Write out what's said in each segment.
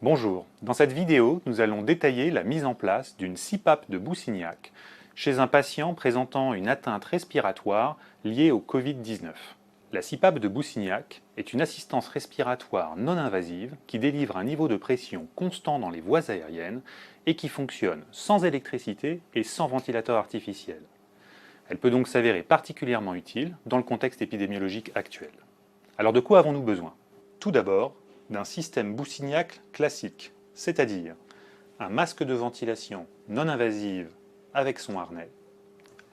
Bonjour, dans cette vidéo, nous allons détailler la mise en place d'une CPAP de Boussignac chez un patient présentant une atteinte respiratoire liée au Covid-19. La CPAP de Boussignac est une assistance respiratoire non invasive qui délivre un niveau de pression constant dans les voies aériennes et qui fonctionne sans électricité et sans ventilateur artificiel. Elle peut donc s'avérer particulièrement utile dans le contexte épidémiologique actuel. Alors de quoi avons-nous besoin? Tout d'abord, d'un système Boussignac classique, c'est-à-dire un masque de ventilation non invasive avec son harnais.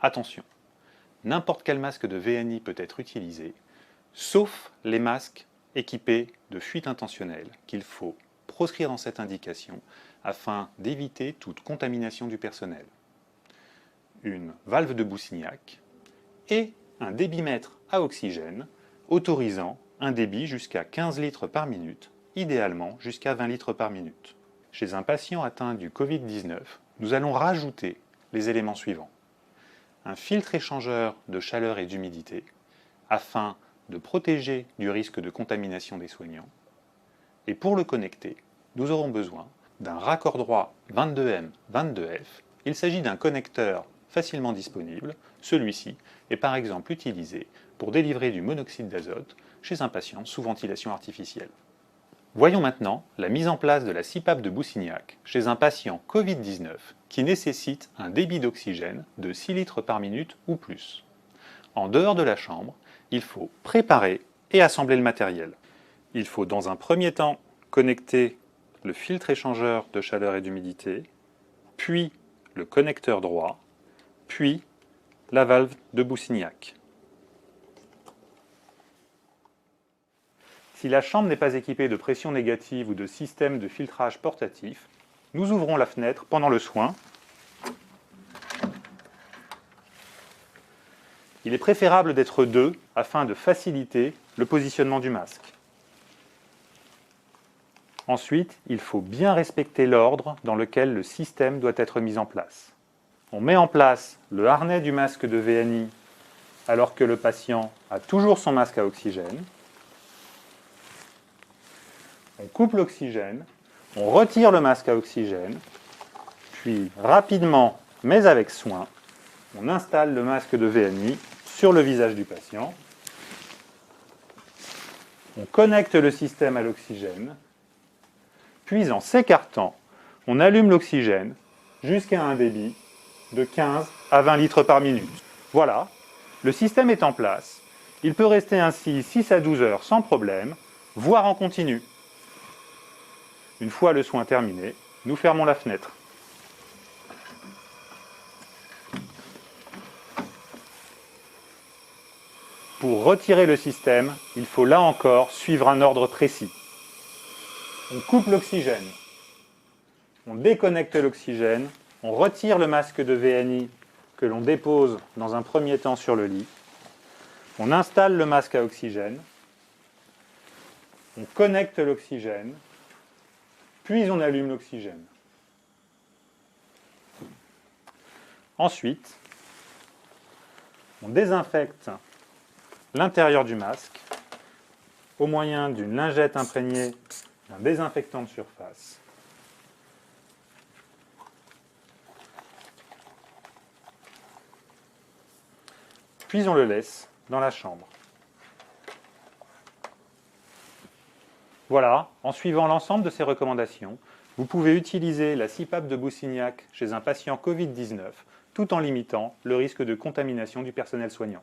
Attention, n'importe quel masque de VNI peut être utilisé, sauf les masques équipés de fuite intentionnelle qu'il faut proscrire dans cette indication afin d'éviter toute contamination du personnel. Une valve de Boussignac et un débitmètre à oxygène autorisant un débit jusqu'à 15 litres par minute, idéalement jusqu'à 20 litres par minute. Chez un patient atteint du Covid-19, nous allons rajouter les éléments suivants. Un filtre échangeur de chaleur et d'humidité, afin de protéger du risque de contamination des soignants. Et pour le connecter, nous aurons besoin d'un raccord droit 22M-22F. Il s'agit d'un connecteur facilement disponible. Celui-ci est par exemple utilisé pour délivrer du monoxyde d'azote chez un patient sous ventilation artificielle. Voyons maintenant la mise en place de la CPAP de Boussignac chez un patient Covid-19 qui nécessite un débit d'oxygène de 6 litres par minute ou plus. En dehors de la chambre, il faut préparer et assembler le matériel. Il faut dans un premier temps connecter le filtre échangeur de chaleur et d'humidité, puis le connecteur droit, puis la valve de Boussignac. Si la chambre n'est pas équipée de pression négative ou de système de filtrage portatif, nous ouvrons la fenêtre pendant le soin. Il est préférable d'être deux afin de faciliter le positionnement du masque. Ensuite, il faut bien respecter l'ordre dans lequel le système doit être mis en place. On met en place le harnais du masque de VNI alors que le patient a toujours son masque à oxygène. On coupe l'oxygène, on retire le masque à oxygène, puis rapidement, mais avec soin, on installe le masque de VNI sur le visage du patient. On connecte le système à l'oxygène, puis en s'écartant, on allume l'oxygène jusqu'à un débit de 15 à 20 litres par minute. Voilà, le système est en place. Il peut rester ainsi 6 à 12 heures sans problème, voire en continu. Une fois le soin terminé, nous fermons la fenêtre. Pour retirer le système, il faut là encore suivre un ordre précis. On coupe l'oxygène, on déconnecte l'oxygène, on retire le masque de VNI que l'on dépose dans un premier temps sur le lit, on installe le masque à oxygène, on connecte l'oxygène, puis on allume l'oxygène. Ensuite, on désinfecte l'intérieur du masque au moyen d'une lingette imprégnée d'un désinfectant de surface. Puis on le laisse dans la chambre. Voilà, en suivant l'ensemble de ces recommandations, vous pouvez utiliser la CPAP de Boussignac chez un patient Covid-19 tout en limitant le risque de contamination du personnel soignant.